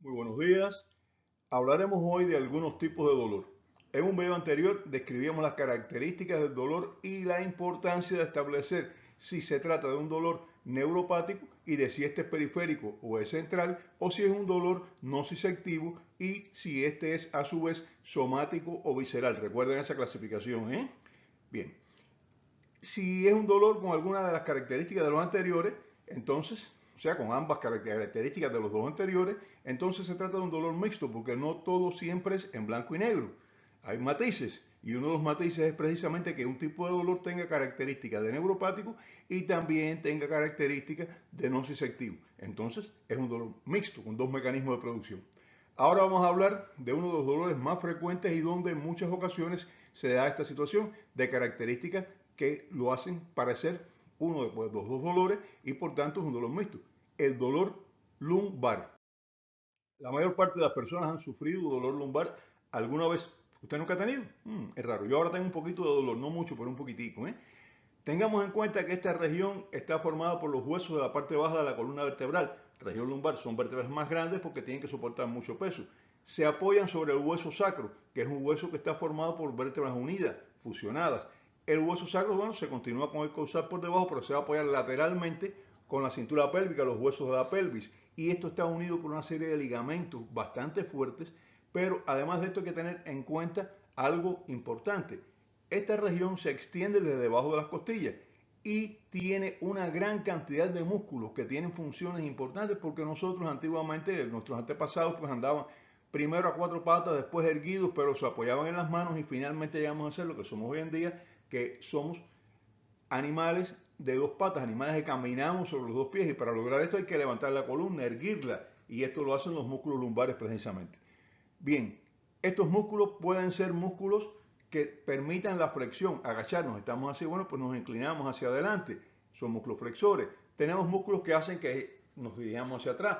Muy buenos días. Hablaremos hoy de algunos tipos de dolor. En un video anterior describíamos las características del dolor y la importancia de establecer si se trata de un dolor neuropático y de si este es periférico o es central o si es un dolor nociceptivo y si este es a su vez somático o visceral. Recuerden esa clasificación, ¿eh? Bien, si es un dolor con alguna de las características de los anteriores, entonces, o sea, con ambas características de los dos anteriores, entonces se trata de un dolor mixto, porque no todo siempre es en blanco y negro. Hay matices, y uno de los matices es precisamente que un tipo de dolor tenga características de neuropático y también tenga características de nociceptivo. Entonces, es un dolor mixto, con dos mecanismos de producción. Ahora vamos a hablar de uno de los dolores más frecuentes y donde en muchas ocasiones se da esta situación de características que lo hacen parecer uno de los dos dolores y por tanto es un dolor mixto. El dolor lumbar. La mayor parte de las personas han sufrido dolor lumbar alguna vez. ¿Usted nunca ha tenido? Es raro. Yo ahora tengo un poquito de dolor, no mucho, pero un poquitico. Tengamos en cuenta que esta región está formada por los huesos de la parte baja de la columna vertebral. Región lumbar son vértebras más grandes porque tienen que soportar mucho peso. Se apoyan sobre el hueso sacro, que es un hueso que está formado por vértebras unidas, fusionadas. El hueso sacro, bueno, se continúa con el causal por debajo, pero se va a apoyar lateralmente con la cintura pélvica, los huesos de la pelvis. Y esto está unido por una serie de ligamentos bastante fuertes, pero además de esto hay que tener en cuenta algo importante. Esta región se extiende desde debajo de las costillas y tiene una gran cantidad de músculos que tienen funciones importantes porque nosotros antiguamente, nuestros antepasados, pues andaban primero a cuatro patas, después erguidos, pero se apoyaban en las manos y finalmente llegamos a ser lo que somos hoy en día, que somos animales de dos patas, animales que caminamos sobre los dos pies y para lograr esto hay que levantar la columna, erguirla y esto lo hacen los músculos lumbares precisamente. Bien, estos músculos pueden ser músculos que permitan la flexión, agacharnos, estamos así, bueno, pues nos inclinamos hacia adelante, son músculos flexores. Tenemos músculos que hacen que nos dirigamos hacia atrás,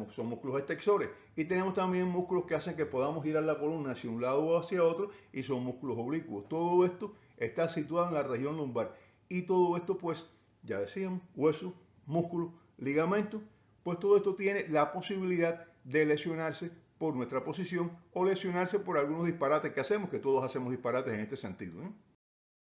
son músculos extensores y tenemos también músculos que hacen que podamos girar la columna hacia un lado o hacia otro y son músculos oblicuos. Todo esto está situado en la región lumbar y todo esto pues, ya decíamos, huesos, músculos, ligamentos, pues todo esto tiene la posibilidad de lesionarse por nuestra posición o lesionarse por algunos disparates que hacemos, que todos hacemos disparates en este sentido.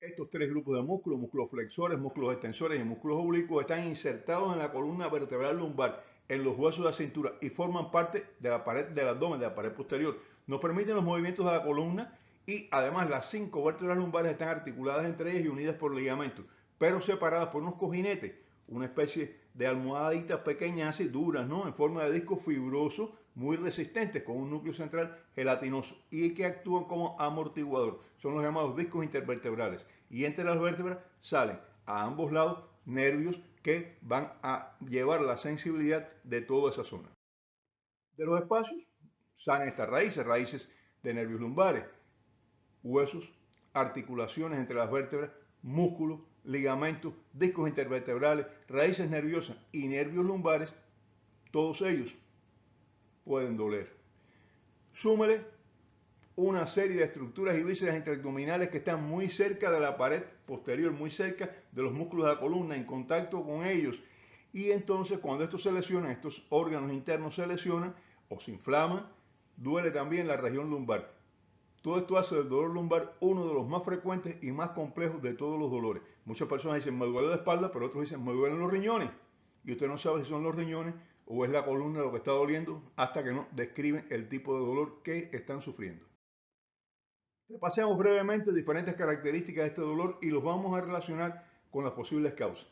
Estos tres grupos de músculos, músculos flexores, músculos extensores y músculos oblicuos, están insertados en la columna vertebral lumbar, en los huesos de la cintura y forman parte de la pared del abdomen, de la pared posterior. Nos permiten los movimientos de la columna y además las cinco vértebras lumbares están articuladas entre ellas y unidas por ligamentos, pero separadas por unos cojinetes, una especie de almohaditas pequeñas y duras, ¿no? En forma de disco fibroso, muy resistentes, con un núcleo central gelatinoso y que actúan como amortiguador. Son los llamados discos intervertebrales. Y entre las vértebras salen a ambos lados nervios que van a llevar la sensibilidad de toda esa zona. De los espacios salen estas raíces, raíces de nervios lumbares, huesos, articulaciones entre las vértebras, músculos, ligamentos, discos intervertebrales, raíces nerviosas y nervios lumbares, todos ellos pueden doler. Súmele una serie de estructuras y vísceras intraabdominales que están muy cerca de la pared posterior, muy cerca de los músculos de la columna, en contacto con ellos. Y entonces cuando estos se lesionan, estos órganos internos se lesionan o se inflaman, duele también la región lumbar. Todo esto hace del dolor lumbar uno de los más frecuentes y más complejos de todos los dolores. Muchas personas dicen, me duele la espalda, pero otros dicen, me duelen los riñones. Y usted no sabe si son los riñones o es la columna lo que está doliendo hasta que no describen el tipo de dolor que están sufriendo. Repasemos brevemente diferentes características de este dolor y los vamos a relacionar con las posibles causas.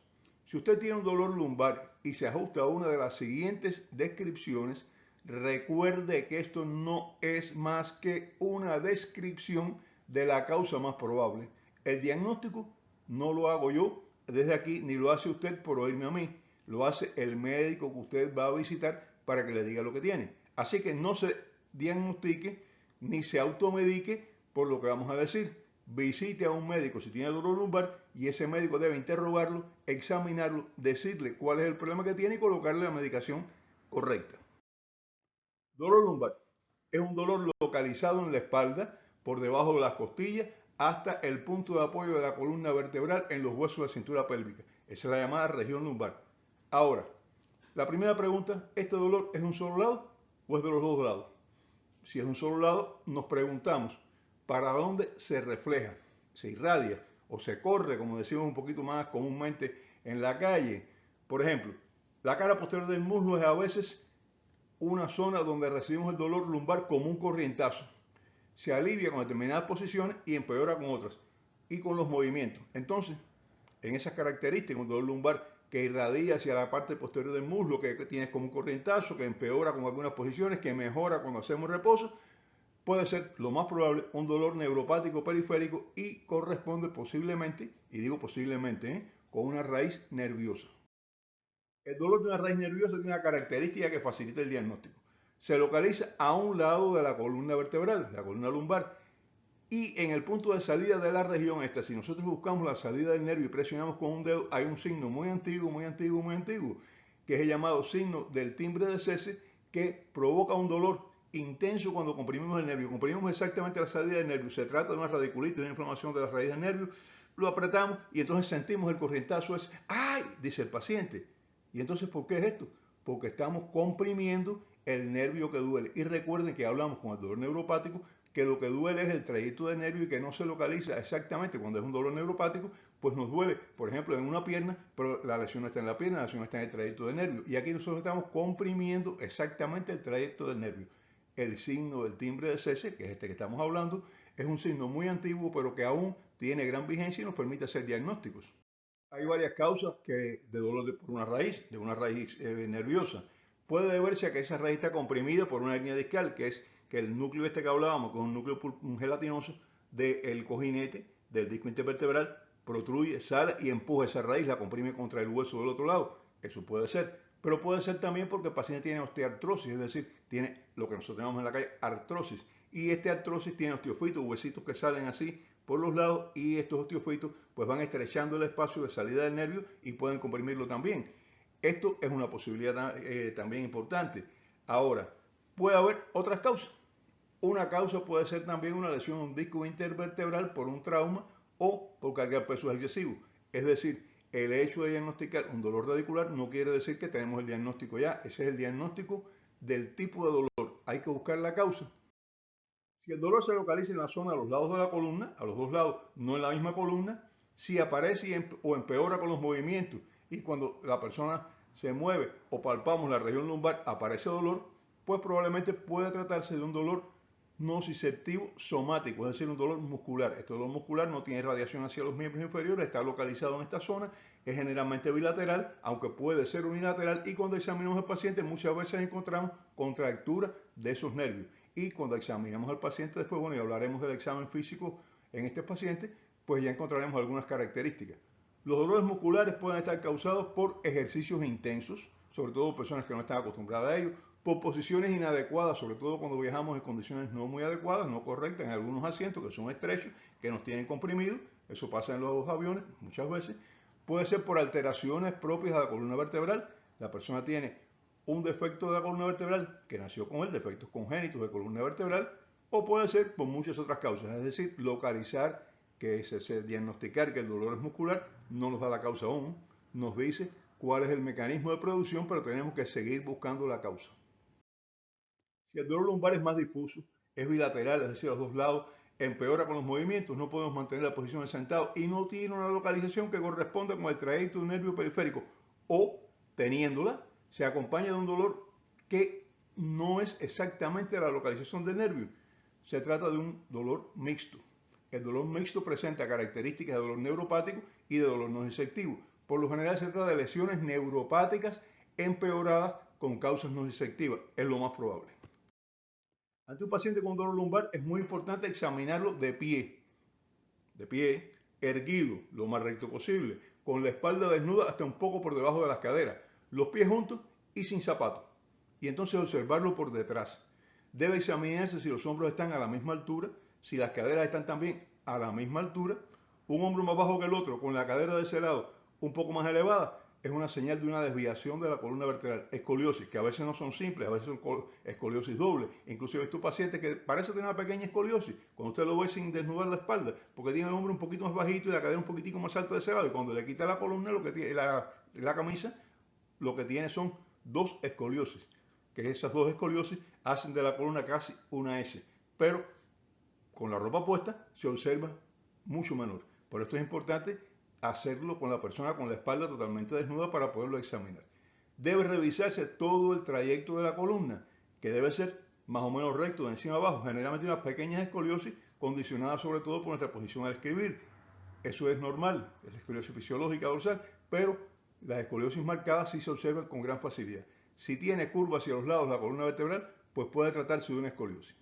Si usted tiene un dolor lumbar y se ajusta a una de las siguientes descripciones, recuerde que esto no es más que una descripción de la causa más probable. El diagnóstico no lo hago yo desde aquí, ni lo hace usted por oírme a mí. Lo hace el médico que usted va a visitar para que le diga lo que tiene. Así que no se diagnostique ni se automedique por lo que vamos a decir. Visite a un médico si tiene dolor lumbar y ese médico debe interrogarlo, examinarlo, decirle cuál es el problema que tiene y colocarle la medicación correcta. Dolor lumbar es un dolor localizado en la espalda, por debajo de las costillas, hasta el punto de apoyo de la columna vertebral en los huesos de la cintura pélvica. Esa es la llamada región lumbar. Ahora, la primera pregunta, ¿este dolor es un solo lado? o es de los dos lados. Si es de un solo lado, nos preguntamos, ¿para dónde se refleja? ¿Se irradia o se corre, como decimos un poquito más comúnmente en la calle? Por ejemplo, la cara posterior del muslo es a veces una zona donde recibimos el dolor lumbar como un corrientazo. Se alivia con determinadas posiciones y empeora con otras y con los movimientos. Entonces, en esas características, un dolor lumbar que irradia hacia la parte posterior del muslo, que tienes como un corrientazo, que empeora con algunas posiciones, que mejora cuando hacemos reposo, puede ser lo más probable un dolor neuropático periférico y corresponde posiblemente, y digo posiblemente, con una raíz nerviosa. El dolor de una raíz nerviosa tiene una característica que facilita el diagnóstico. Se localiza a un lado de la columna vertebral, la columna lumbar, y en el punto de salida de la región esta. Si nosotros buscamos la salida del nervio y presionamos con un dedo, hay un signo muy antiguo, que es el llamado signo del timbre de cese, que provoca un dolor intenso cuando comprimimos el nervio. Comprimimos exactamente la salida del nervio. Se trata de una radiculitis, una inflamación de la raíz del nervio. Lo apretamos y entonces sentimos el corrientazo. Es ¡ay!, dice el paciente. ¿Y entonces por qué es esto? Porque estamos comprimiendo el nervio que duele. Y recuerden que hablamos con el dolor neuropático que lo que duele es el trayecto de nervio y que no se localiza exactamente cuando es un dolor neuropático, pues nos duele, por ejemplo, en una pierna, pero la lesión no está en la pierna, la lesión está en el trayecto de nervio. Y aquí nosotros estamos comprimiendo exactamente el trayecto del nervio. El signo del timbre de cese, que es este que estamos hablando, es un signo muy antiguo, pero que aún tiene gran vigencia y nos permite hacer diagnósticos. Hay varias causas de dolor por de una raíz nerviosa. Puede deberse a que esa raíz está comprimida por una hernia discal, que es que el núcleo este que hablábamos, que es un núcleo gelatinoso del cojinete, del disco intervertebral, protruye, sale y empuja esa raíz, la comprime contra el hueso del otro lado. Eso puede ser. Pero puede ser también porque el paciente tiene osteoartrosis, es decir, tiene lo que nosotros tenemos en la calle, artrosis. Y este artrosis tiene osteofitos, huesitos que salen así por los lados y estos osteofitos pues van estrechando el espacio de salida del nervio y pueden comprimirlo también. Esto es una posibilidad también importante. Ahora, puede haber otras causas. Una causa puede ser también una lesión en un disco intervertebral por un trauma o por cargar pesos excesivos. Es decir, el hecho de diagnosticar un dolor radicular no quiere decir que tenemos el diagnóstico ya. Ese es el diagnóstico del tipo de dolor. Hay que buscar la causa. Si el dolor se localiza en la zona a los lados de la columna, a los dos lados, no en la misma columna, si aparece o empeora con los movimientos y cuando la persona se mueve o palpamos la región lumbar aparece dolor, pues probablemente puede tratarse de un dolor nociceptivo somático, es decir, un dolor muscular. Este dolor muscular no tiene radiación hacia los miembros inferiores, está localizado en esta zona, es generalmente bilateral, aunque puede ser unilateral, y cuando examinamos al paciente muchas veces encontramos contractura de esos nervios. Y cuando examinamos al paciente después, bueno, y hablaremos del examen físico en este paciente, pues ya encontraremos algunas características. Los dolores musculares pueden estar causados por ejercicios intensos, sobre todo personas que no están acostumbradas a ello, por posiciones inadecuadas, sobre todo cuando viajamos en condiciones no muy adecuadas, no correctas, en algunos asientos que son estrechos, que nos tienen comprimidos, eso pasa en los aviones muchas veces. Puede ser por alteraciones propias de la columna vertebral, la persona tiene un defecto de la columna vertebral que nació con él, defectos congénitos de columna vertebral, o puede ser por muchas otras causas, es decir, localizar, que es diagnosticar que el dolor es muscular, no nos da la causa aún, nos dice cuál es el mecanismo de producción, pero tenemos que seguir buscando la causa. Si el dolor lumbar es más difuso, es bilateral, es decir, a los dos lados, empeora con los movimientos, no podemos mantener la posición de sentado y no tiene una localización que corresponda con el trayecto del nervio periférico, o teniéndola, se acompaña de un dolor que no es exactamente la localización del nervio. Se trata de un dolor mixto. El dolor mixto presenta características de dolor neuropático y de dolor no disectivo. Por lo general se trata de lesiones neuropáticas empeoradas con causas no disectivas. Es lo más probable. Ante un paciente con dolor lumbar es muy importante examinarlo de pie, erguido, lo más recto posible, con la espalda desnuda hasta un poco por debajo de las caderas, los pies juntos y sin zapatos. Y entonces observarlo por detrás. Debe examinarse si los hombros están a la misma altura, si las caderas están también a la misma altura, un hombro más bajo que el otro, con la cadera de ese lado un poco más elevada, es una señal de una desviación de la columna vertebral, escoliosis, que a veces no son simples, a veces son escoliosis doble. Inclusive estos pacientes que parece tener una pequeña escoliosis, cuando usted lo ve sin desnudar la espalda, porque tiene el hombro un poquito más bajito y la cadera un poquitico más alta de ese lado, y cuando le quita la columna, lo que tiene, la camisa, lo que tiene son dos escoliosis, que esas dos escoliosis hacen de la columna casi una S, pero con la ropa puesta se observa mucho menor. Por esto es importante hacerlo con la persona con la espalda totalmente desnuda para poderlo examinar. Debe revisarse todo el trayecto de la columna, que debe ser más o menos recto de encima a abajo, generalmente unas pequeñas escoliosis condicionadas sobre todo por nuestra posición al escribir. Eso es normal, es la escoliosis fisiológica dorsal, pero las escoliosis marcadas sí se observan con gran facilidad. Si tiene curva hacia los lados la columna vertebral, pues puede tratarse de una escoliosis.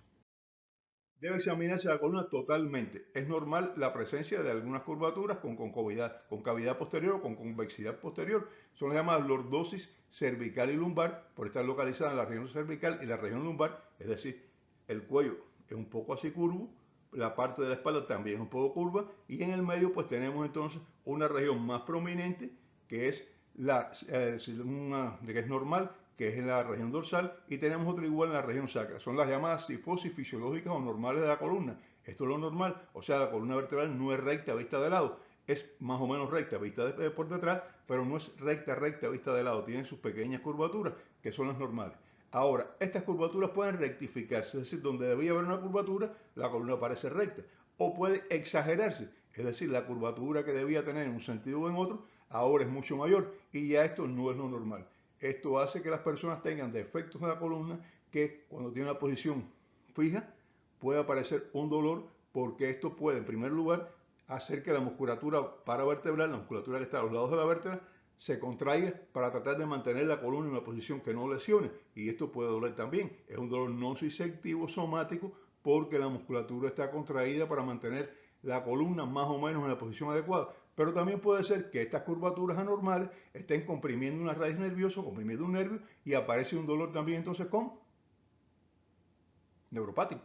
Debe examinarse la columna totalmente. Es normal la presencia de algunas curvaturas con concavidad posterior o con convexidad posterior. Son las llamadas lordosis cervical y lumbar, por estar localizada en la región cervical y la región lumbar, es decir, el cuello es un poco así curvo, la parte de la espalda también es un poco curva, y en el medio pues tenemos entonces una región más prominente que es una que es normal, que es en la región dorsal, y tenemos otra igual en la región sacra. Son las llamadas cifosis fisiológicas o normales de la columna. Esto es lo normal, o sea, la columna vertebral no es recta vista de lado, es más o menos recta vista por detrás, pero no es recta vista de lado, tiene sus pequeñas curvaturas, que son las normales. Ahora, estas curvaturas pueden rectificarse, es decir, donde debía haber una curvatura, la columna parece recta, o puede exagerarse, es decir, la curvatura que debía tener en un sentido o en otro, ahora es mucho mayor, y ya esto no es lo normal. Esto hace que las personas tengan defectos en la columna que cuando tienen una posición fija puede aparecer un dolor, porque esto puede en primer lugar hacer que la musculatura paravertebral, la musculatura que está a los lados de la vértebra, se contraiga para tratar de mantener la columna en una posición que no lesione, y esto puede doler también. Es un dolor nociceptivo somático porque la musculatura está contraída para mantener la columna más o menos en la posición adecuada. Pero también puede ser que estas curvaturas anormales estén comprimiendo una raíz nerviosa, comprimiendo un nervio, y aparece un dolor también entonces con neuropático.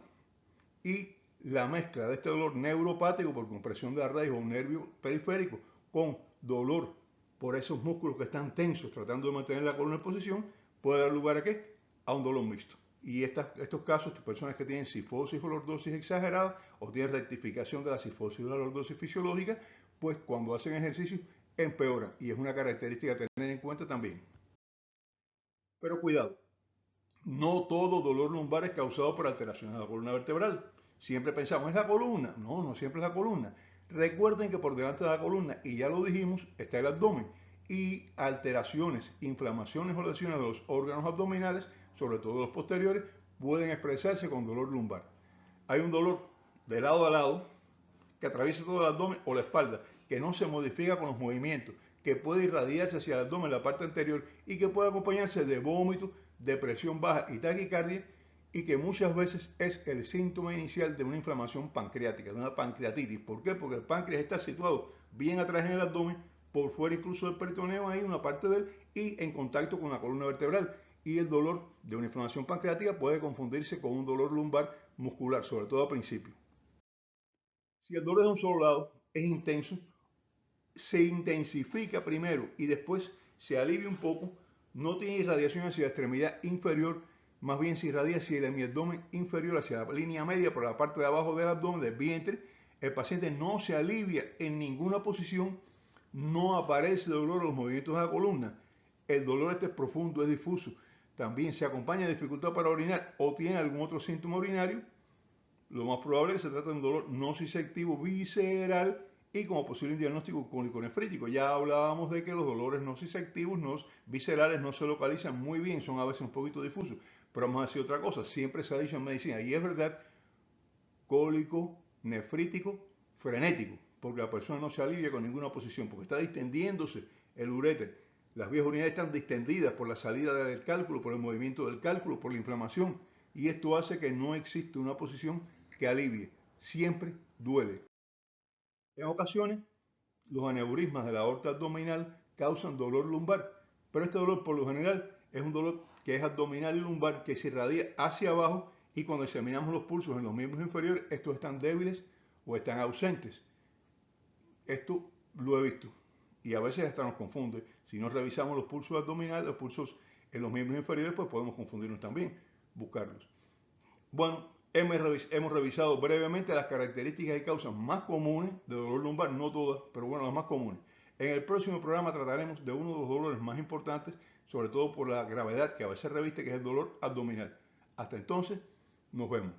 Y la mezcla de este dolor neuropático por compresión de la raíz o un nervio periférico con dolor por esos músculos que están tensos tratando de mantener la columna en posición puede dar lugar a ¿qué? A un dolor mixto. Y estos casos, estas personas que tienen cifosis o lordosis exagerada o tienen rectificación de la cifosis o la lordosis fisiológica, pues cuando hacen ejercicio empeoran, y es una característica a tener en cuenta también. Pero cuidado, no todo dolor lumbar es causado por alteraciones de la columna vertebral. Siempre pensamos, ¿es la columna? No, no siempre es la columna. Recuerden que por delante de la columna, y ya lo dijimos, está el abdomen. Y alteraciones, inflamaciones o lesiones de los órganos abdominales, sobre todo los posteriores, pueden expresarse con dolor lumbar. Hay un dolor de lado a lado que atraviesa todo el abdomen o la espalda, que no se modifica con los movimientos, que puede irradiarse hacia el abdomen, la parte anterior, y que puede acompañarse de vómito, de presión baja y taquicardia, y que muchas veces es el síntoma inicial de una inflamación pancreática, de una pancreatitis. ¿Por qué? Porque el páncreas está situado bien atrás en el abdomen, por fuera incluso del peritoneo, hay una parte de él, y en contacto con la columna vertebral. Y el dolor de una inflamación pancreática puede confundirse con un dolor lumbar muscular, sobre todo al principio. Si el dolor es de un solo lado, es intenso, se intensifica primero y después se alivia un poco, no tiene irradiación hacia la extremidad inferior, más bien se irradia hacia el hemiabdomen inferior, hacia la línea media, por la parte de abajo del abdomen, del vientre. El paciente no se alivia en ninguna posición, no aparece dolor en los movimientos de la columna. El dolor este es profundo, es difuso. También se acompaña de dificultad para orinar o tiene algún otro síntoma urinario. Lo más probable es que se trate de un dolor nociceptivo visceral y como posible diagnóstico cólico-nefrítico. Ya hablábamos de que los dolores nociceptivos viscerales no se localizan muy bien, son a veces un poquito difusos. Pero vamos a decir otra cosa, siempre se ha dicho en medicina, y es verdad, cólico, nefrítico, frenético, porque la persona no se alivia con ninguna posición, porque está distendiéndose el uréter. Las vías urinarias están distendidas por la salida del cálculo, por el movimiento del cálculo, por la inflamación, y esto hace que no existe una posición que alivie, siempre duele. En ocasiones, los aneurismas de la aorta abdominal causan dolor lumbar, pero este dolor por lo general es un dolor que es abdominal y lumbar, que se irradia hacia abajo, y cuando examinamos los pulsos en los miembros inferiores, estos están débiles o están ausentes. Esto lo he visto y a veces hasta nos confunde. Si no revisamos los pulsos abdominales, los pulsos en los miembros inferiores, pues podemos confundirnos también, buscarlos. Bueno, hemos revisado brevemente las características y causas más comunes de dolor lumbar, no todas, pero bueno, las más comunes. En el próximo programa trataremos de uno de los dolores más importantes, sobre todo por la gravedad que a veces reviste, que es el dolor abdominal. Hasta entonces, nos vemos.